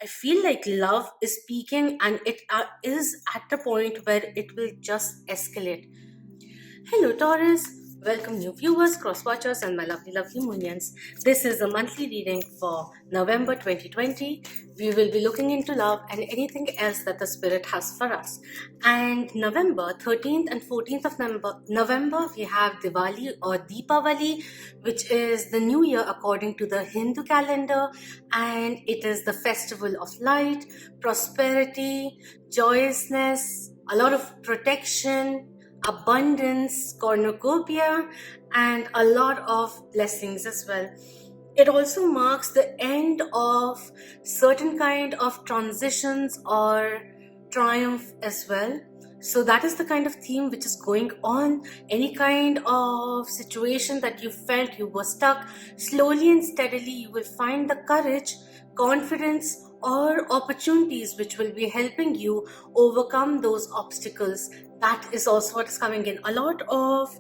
I feel like love is peaking and it is at the point where it will just escalate. Hello, Taurus. Welcome, new viewers, cross watchers, and my lovely, lovely Moonians. This is a monthly reading for November 2020. We will be looking into love and anything else that the spirit has for us. And November 13th and 14th of November, we have Diwali or Deepavali, which is the new year according to the Hindu calendar. And it is the festival of light, prosperity, joyousness, a lot of protection, abundance, cornucopia, and a lot of blessings as well. It also marks the end of certain kind of transitions or triumph as well. So that is the kind of theme which is going on. Any kind of situation that you felt you were stuck, slowly and steadily you will find the courage, confidence, or opportunities which will be helping you overcome those obstacles. That is also what is coming in. A lot of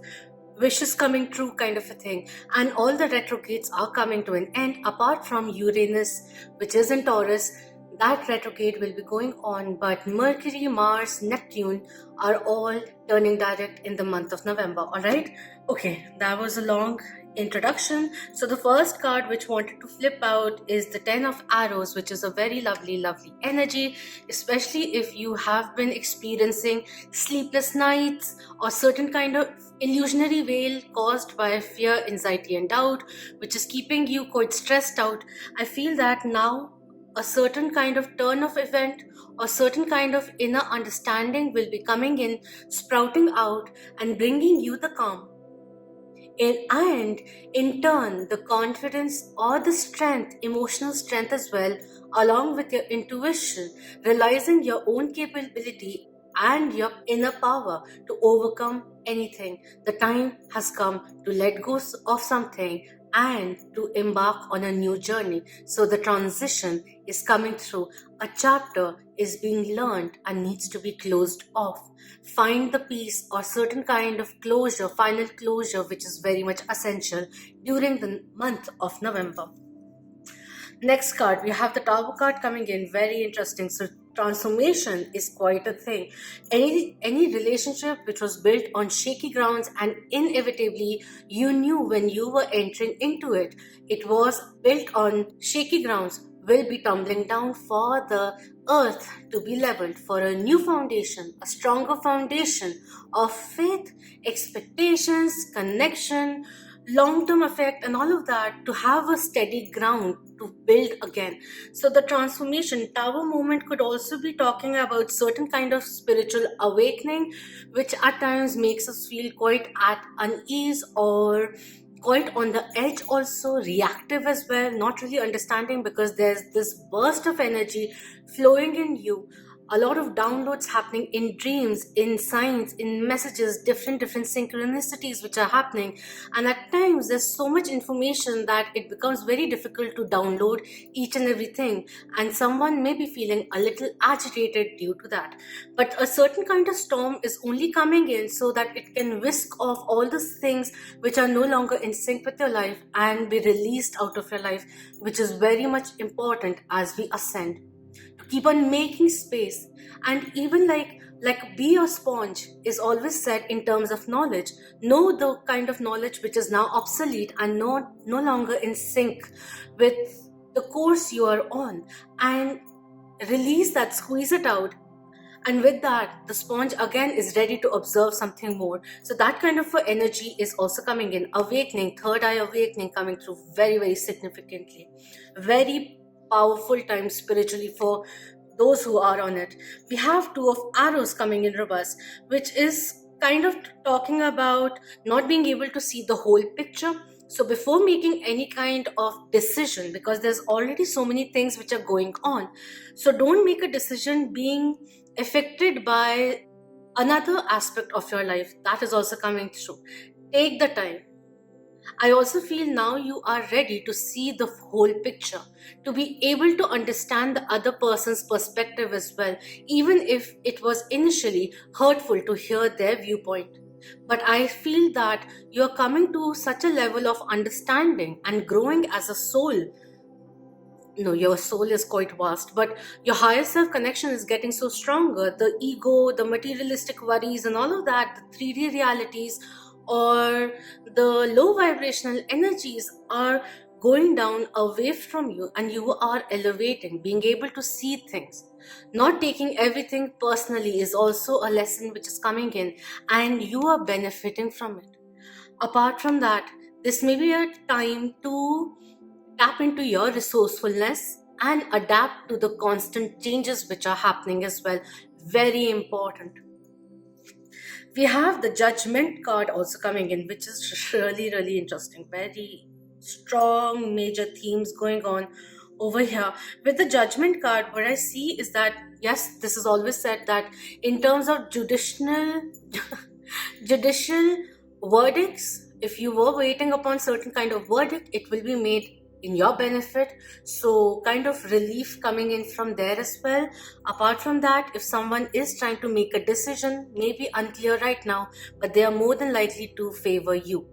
wishes coming true kind of a thing, and all the retrogrades are coming to an end apart from Uranus, which is in Taurus. That retrograde will be going on, but Mercury, Mars, Neptune are all turning direct in the month of November. All right, okay, that was a long introduction. So the first card which wanted to flip out is the 10 of arrows, which is a very lovely energy, especially if you have been experiencing sleepless nights or certain kind of illusionary veil caused by fear, anxiety, and doubt, which is keeping you quite stressed out. I feel that now a certain kind of turn of event or certain kind of inner understanding will be coming in, sprouting out, and bringing you the calm. And in turn, the confidence or the strength, emotional strength as well, along with your intuition, realizing your own capability and your inner power to overcome anything. The time has come to let go of something and to embark on a new journey. So the transition is coming through. A chapter is being learned and needs to be closed off. Find the peace or certain kind of closure, final closure, which is very much essential during the month of November. Next card, we have the Tower card coming in. Very interesting. So transformation is quite a thing. Any relationship which was built on shaky grounds, and inevitably you knew when you were entering into it, it was built on shaky grounds, will be tumbling down for the earth to be leveled for a new foundation, a stronger foundation of faith, expectations, connection, long-term effect, and all of that, to have a steady ground to build again. So the transformation tower movement could also be talking about certain kind of spiritual awakening, which at times makes us feel quite at unease or quite on the edge, also reactive as well, not really understanding, because there's this burst of energy flowing in you, a lot of downloads happening in dreams, in signs, in messages, different synchronicities which are happening. And at times there's so much information that it becomes very difficult to download each and everything, and someone may be feeling a little agitated due to that. But a certain kind of storm is only coming in so that it can whisk off all those things which are no longer in sync with your life and be released out of your life, which is very much important as we ascend. Keep on making space, and even like be a sponge is always said in terms of knowledge. Know the kind of knowledge which is now obsolete and no longer in sync with the course you are on, and release that, squeeze it out. And with that, the sponge again is ready to observe something more. So that kind of energy is also coming in. Awakening, third eye awakening coming through very significantly. Very powerful time spiritually for those who are on it. We have two of arrows coming in reverse, which is kind of talking about not being able to see the whole picture. So before making any kind of decision, because there's already so many things which are going on, so don't make a decision being affected by another aspect of your life. That is also coming through. Take the time. I also feel now you are ready to see the whole picture, to be able to understand the other person's perspective as well, even if it was initially hurtful to hear their viewpoint. But I feel that you're coming to such a level of understanding and growing as a soul No, your soul is quite vast, but your higher self connection is getting so stronger. The ego, the materialistic worries, and all of that, the 3D realities or the low vibrational energies are going down away from you, and you are elevating, being able to see things. Not taking everything personally is also a lesson which is coming in, and you are benefiting from it. Apart from that, this may be a time to tap into your resourcefulness and adapt to the constant changes which are happening as well. Very important. We have the judgment card also coming in, which is really, really interesting. Very strong major themes going on over here. With the judgment card, what I see is that, yes, this is always said that in terms of judicial verdicts, if you were waiting upon certain kind of verdict, it will be made in your benefit. So kind of relief coming in from there as well. Apart from that, if someone is trying to make a decision, maybe unclear right now, but they are more than likely to favor you.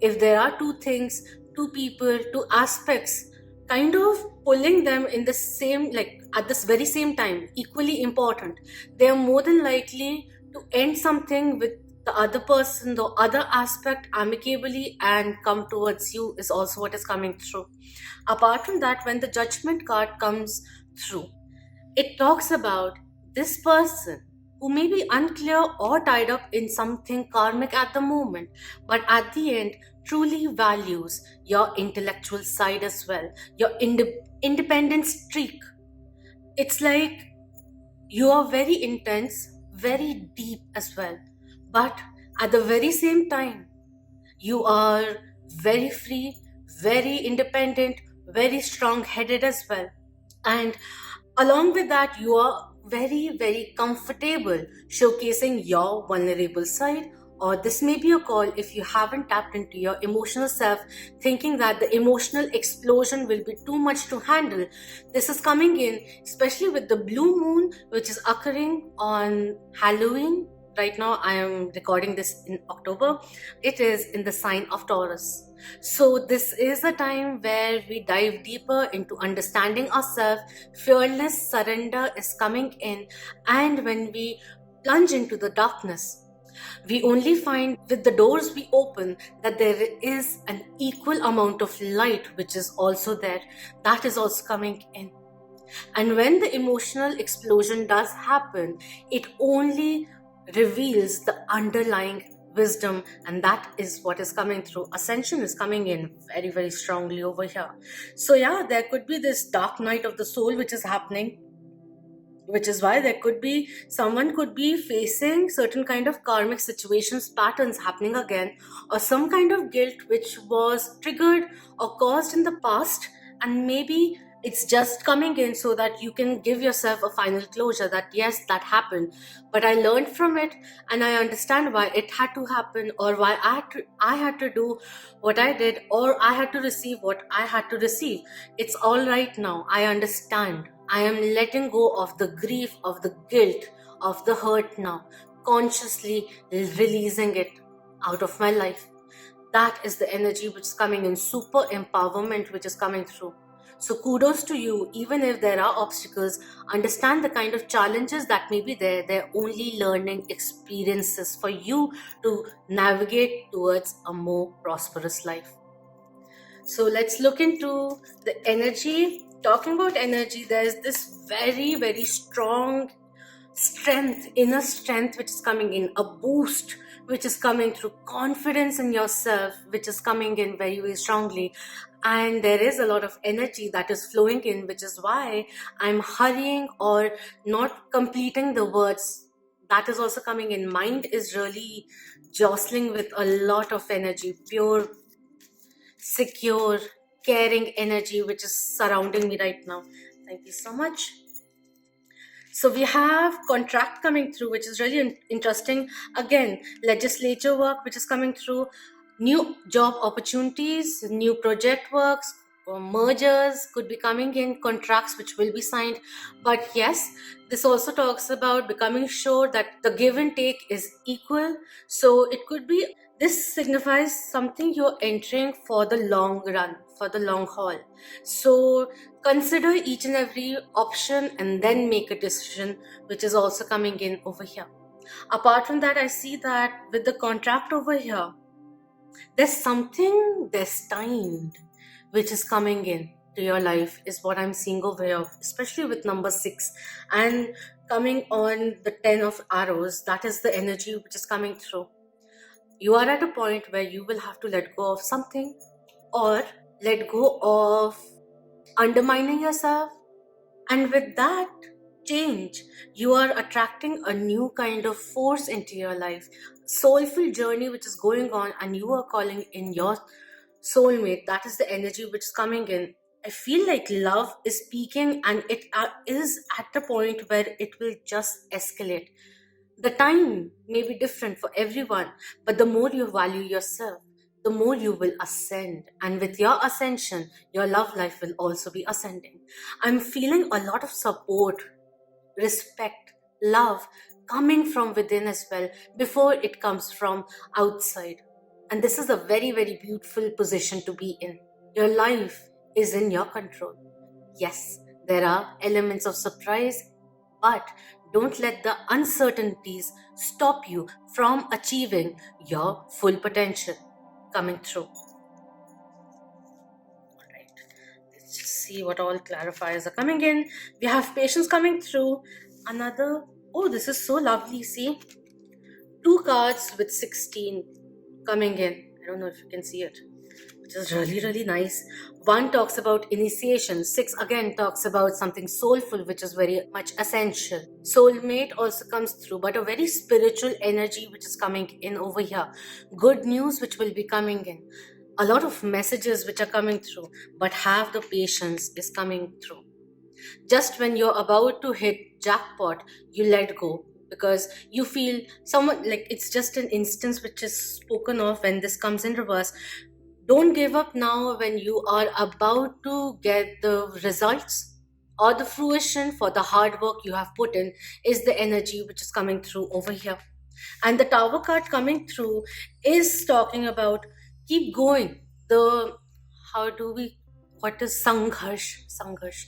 If there are two things, two people, two aspects, kind of pulling them in the same, like at this very same time, equally important, they are more than likely to end something with the other person, the other aspect amicably and come towards you, is also what is coming through. Apart from that, when the judgment card comes through, it talks about this person who may be unclear or tied up in something karmic at the moment, but at the end truly values your intellectual side as well, your independent streak. It's like you are very intense, very deep as well, but at the very same time, you are very free, very independent, very strong headed as well. And along with that, you are very, very comfortable showcasing your vulnerable side. Or this may be a call if you haven't tapped into your emotional self, thinking that the emotional explosion will be too much to handle. This is coming in, especially with the blue moon, which is occurring on Halloween. Right now, I am recording this in October. It is in the sign of Taurus. So, this is a time where we dive deeper into understanding ourselves. Fearless surrender is coming in, and when we plunge into the darkness, we only find with the doors we open that there is an equal amount of light which is also there, that is also coming in. And when the emotional explosion does happen, it only reveals the underlying wisdom, and that is what is coming through. Ascension is coming in very, very strongly over here. So yeah, there could be this dark night of the soul which is happening, which is why there could be someone could be facing certain kind of karmic situations, patterns happening again, or some kind of guilt which was triggered or caused in the past, and maybe it's just coming in so that you can give yourself a final closure that yes, that happened, but I learned from it and I understand why it had to happen, or why I had to do what I did, or I had to receive what I had to receive. It's all right now. I understand. I am letting go of the grief, of the guilt, of the hurt now, consciously releasing it out of my life. That is the energy which is coming in, super empowerment which is coming through. So kudos to you. Even if there are obstacles, understand the kind of challenges that may be there. They're only learning experiences for you to navigate towards a more prosperous life. So let's look into the energy. Talking about energy, there's this very, very strong strength, inner strength, which is coming in, a boost which is coming through, confidence in yourself which is coming in very, very strongly. And there is a lot of energy that is flowing in, which is why I'm hurrying or not completing the words. That is also coming in. Mind is really jostling with a lot of energy, pure, secure, caring energy which is surrounding me right now. Thank you so much. So we have contract coming through, which is really interesting. Again, legislature work which is coming through, new job opportunities, new project works, or mergers could be coming in, contracts which will be signed. But yes, this also talks about becoming sure that the give and take is equal. So it could be, this signifies something you're entering for the long run, for the long haul. So consider each and every option and then make a decision, which is also coming in over here. Apart from that, I see that with the contract over here, there's something destined which is coming in to your life, is what I'm seeing over here, especially with number 6 and coming on the 10 of arrows. That is the energy which is coming through. You are at a point where you will have to let go of something, or let go of undermining yourself, and with that change, you are attracting a new kind of force into your life, soulful journey which is going on, and you are calling in your soulmate. That is the energy which is coming in. I feel like love is speaking, and it is at the point where it will just escalate. The time may be different for everyone, but the more you value yourself, the more you will ascend. And with your ascension, your love life will also be ascending. I'm feeling a lot of support, respect, love coming from within as well before it comes from outside. And this is a very, very beautiful position to be in. Your life is in your control. Yes, there are elements of surprise, but don't let the uncertainties stop you from achieving your full potential coming through. Right. Let's just see what all clarifiers are coming in. We have patience coming through. Another, oh, this is so lovely. See, 2 cards with 16 coming in. I don't know if you can see it, which is really, really nice. 1 talks about initiation. 6 again talks about something soulful, which is very much essential. Soulmate also comes through, but a very spiritual energy which is coming in over here. Good news which will be coming in. A lot of messages which are coming through, but have the patience is coming through. Just when you're about to hit jackpot, you let go, because you feel someone, like, it's just an instance which is spoken of when this comes in reverse. Don't give up now when you are about to get the results or the fruition for the hard work you have put in, is the energy which is coming through over here. And the Tower card coming through is talking about keep going. What is Sangharsh?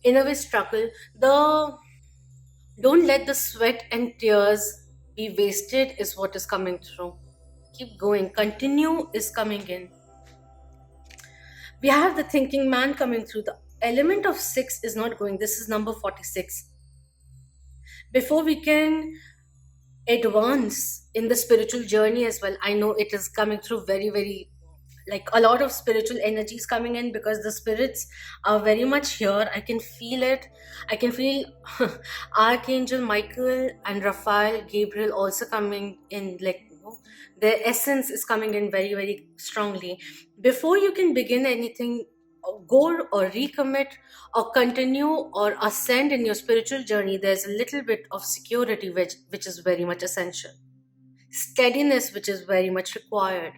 In a way, struggle. Don't let the sweat and tears be wasted, is what is coming through. Keep going. Continue is coming in. We have the thinking man coming through. The element of 6 is not going. This is number 46. Before we can advance in the spiritual journey as well, I know it is coming through very, very, like, a lot of spiritual energies coming in, because the spirits are very much here. I can feel it. I can feel Archangel Michael and Raphael Gabriel also coming in, like, their essence is coming in very, very strongly. Before you can begin anything, go or recommit or continue or ascend in your spiritual journey, there's a little bit of security which is very much essential. Steadiness which is very much required.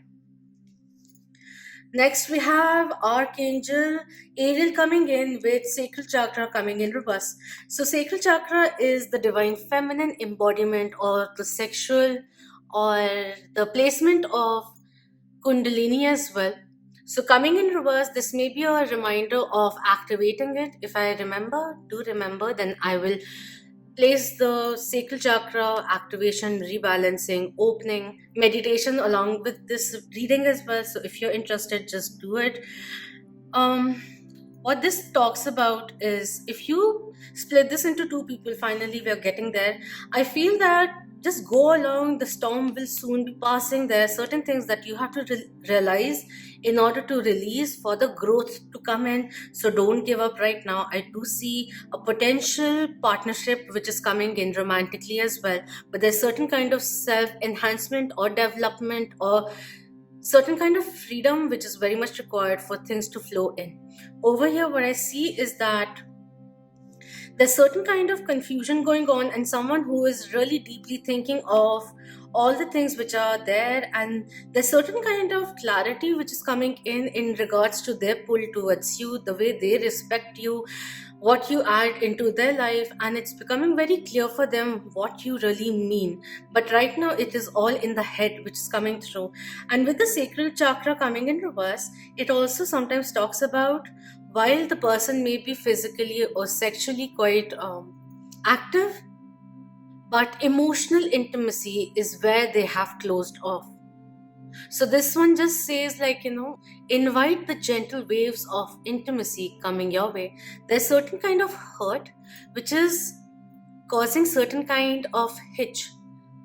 Next, we have Archangel Ariel coming in with Sacral Chakra coming in reverse. So Sacral Chakra is the divine feminine embodiment, or the sexual, or the placement of Kundalini as well. So coming in reverse, this may be a reminder of activating it. If I do remember, then I will place the sacral chakra activation, rebalancing, opening, meditation along with this reading as well. So if you're interested, just do it. What this talks about is, if you split this into 2 people, finally we're getting there. I feel that just go along, the storm will soon be passing. There are certain things that you have to realize in order to release for the growth to come in. So don't give up right now. I do see a potential partnership which is coming in romantically as well, but there's certain kind of self-enhancement or development or certain kind of freedom which is very much required for things to flow in. Over here, what I see is that there's certain kind of confusion going on, and someone who is really deeply thinking of all the things which are there, and there's certain kind of clarity which is coming in regards to their pull towards you, the way they respect you, what you add into their life, and it's becoming very clear for them what you really mean. But right now it is all in the head which is coming through. And with the sacral chakra coming in reverse, it also sometimes talks about, while the person may be physically or sexually quite active, but emotional intimacy is where they have closed off. So this one just says, like, invite the gentle waves of intimacy coming your way. There's certain kind of hurt which is causing certain kind of hitch,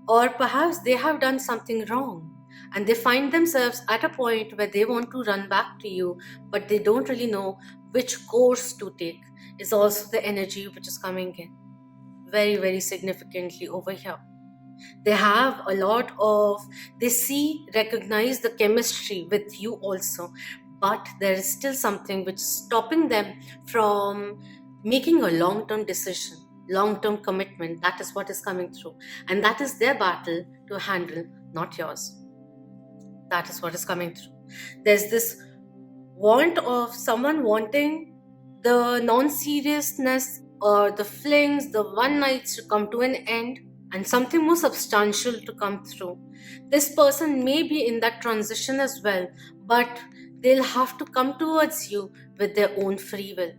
or perhaps they have done something wrong and they find themselves at a point where they want to run back to you, but they don't really know which course to take. Is also the energy which is coming in very, very significantly over here. They have a lot of, they see, recognize the chemistry with you also, but there is still something which is stopping them from making a long-term decision, long-term commitment. That is what is coming through, and that is their battle to handle, not yours. That is what is coming through. There's this want of someone wanting the non-seriousness or the flings, the one nights to come to an end, and something more substantial to come through. This person may be in that transition as well, but they'll have to come towards you with their own free will.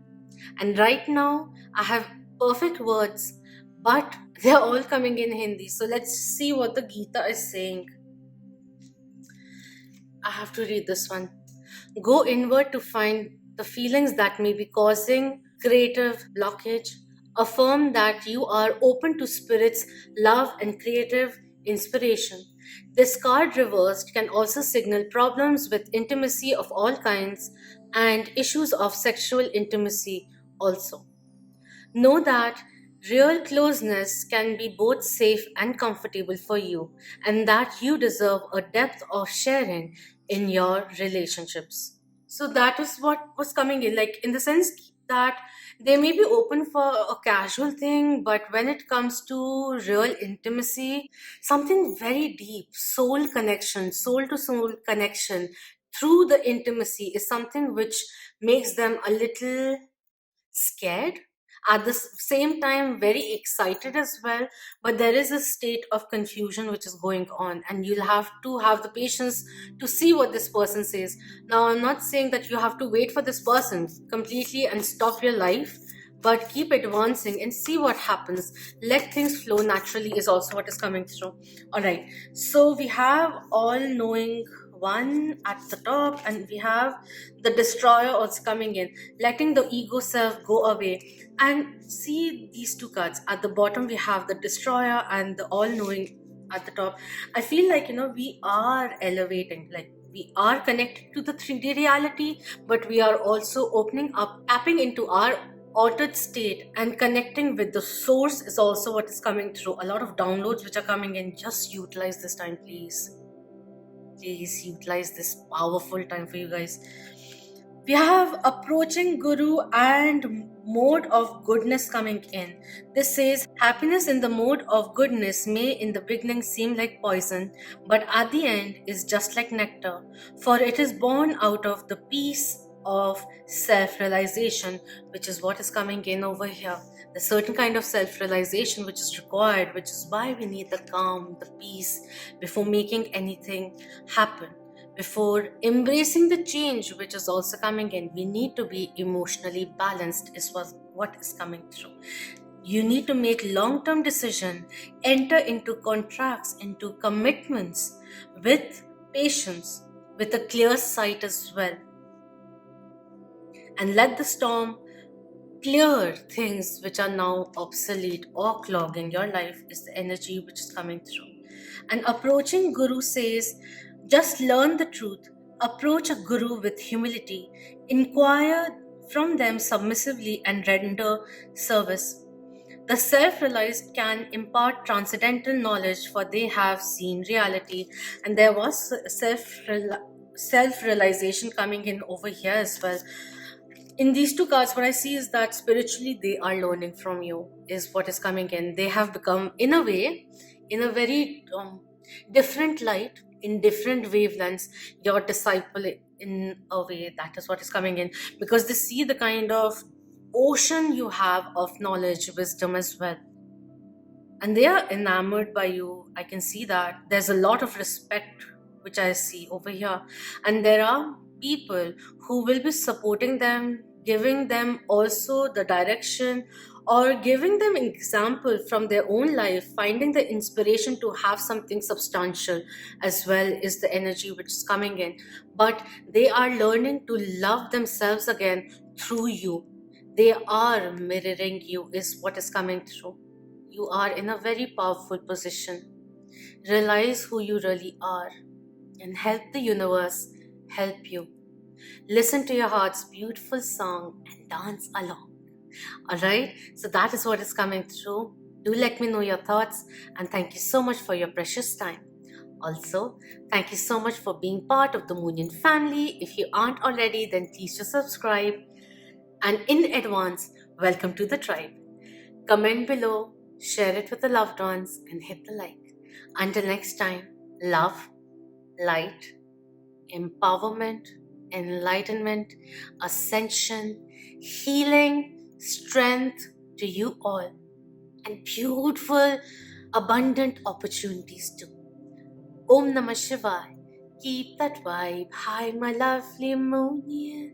And right now, I have perfect words, but they're all coming in Hindi. So let's see what the Gita is saying. I have to read this one. Go inward to find the feelings that may be causing creative blockage. Affirm that you are open to spirit's love and creative inspiration. This card reversed can also signal problems with intimacy of all kinds and issues of sexual intimacy also. Know that real closeness can be both safe and comfortable for you, and that you deserve a depth of sharing in your relationships. So that is what was coming in, like, in the sense that they may be open for a casual thing, but when it comes to real intimacy, something very deep, soul connection, soul to soul connection through the intimacy is something which makes them a little scared, at the same time very excited as well. But there is a state of confusion which is going on, and you'll have to have the patience to see what this person says. Now, I'm not saying that you have to wait for this person completely and stop your life, but keep advancing and see what happens. Let things flow naturally is also what is coming through. All right, so we have all knowing one at the top, and we have the destroyer also coming in, letting the ego self go away. And see these two cards at the bottom, we have the destroyer and the all-knowing at the top. I feel like, we are elevating, like we are connected to the 3D reality, but we are also opening up, tapping into our altered state and connecting with the source is also what is coming through. A lot of downloads which are coming in. Just utilize this time, please. Please utilize this powerful time for you guys. We have approaching guru and mode of goodness coming in. This says happiness in the mode of goodness may in the beginning seem like poison, but at the end is just like nectar, for it is born out of the peace of self-realization, which is what is coming in over here. The certain kind of self-realization which is required, which is why we need the calm, the peace before making anything happen. Before embracing the change which is also coming in, we need to be emotionally balanced is what is coming through. You need to make long-term decision, enter into contracts, into commitments with patience, with a clear sight as well. And let the storm clear things which are now obsolete or clogging your life is the energy which is coming through. And approaching guru says, just learn the truth, approach a guru with humility, inquire from them submissively and render service. The self-realized can impart transcendental knowledge, for they have seen reality. And there was self-realization coming in over here as well. In these two cards, what I see is that spiritually they are learning from you is what is coming in. They have become, in a way, in a very different light, in different wavelengths, your disciple in a way. That is what is coming in, because they see the kind of ocean you have of knowledge, wisdom as well. And they are enamored by you. I can see that. There's a lot of respect which I see over here. And there are people who will be supporting them, giving them also the direction, or giving them an example from their own life, finding the inspiration to have something substantial as well is the energy which is coming in. But they are learning to love themselves again through you. They are mirroring you, is what is coming through. You are in a very powerful position. Realize who you really are and help the universe help you. Listen to your heart's beautiful song and dance along. Alright, so that is what is coming through. Do let me know your thoughts, and thank you so much for your precious time. Also, thank you so much for being part of the Moonian family. If you aren't already, then please just subscribe. And in advance, welcome to the tribe. Comment below, share it with the loved ones, and hit the like. Until next time, love, light, empowerment, enlightenment, ascension, healing, strength to you all, and beautiful, abundant opportunities too. Om Namah Shivaya. Keep that vibe high, my lovely Moonian.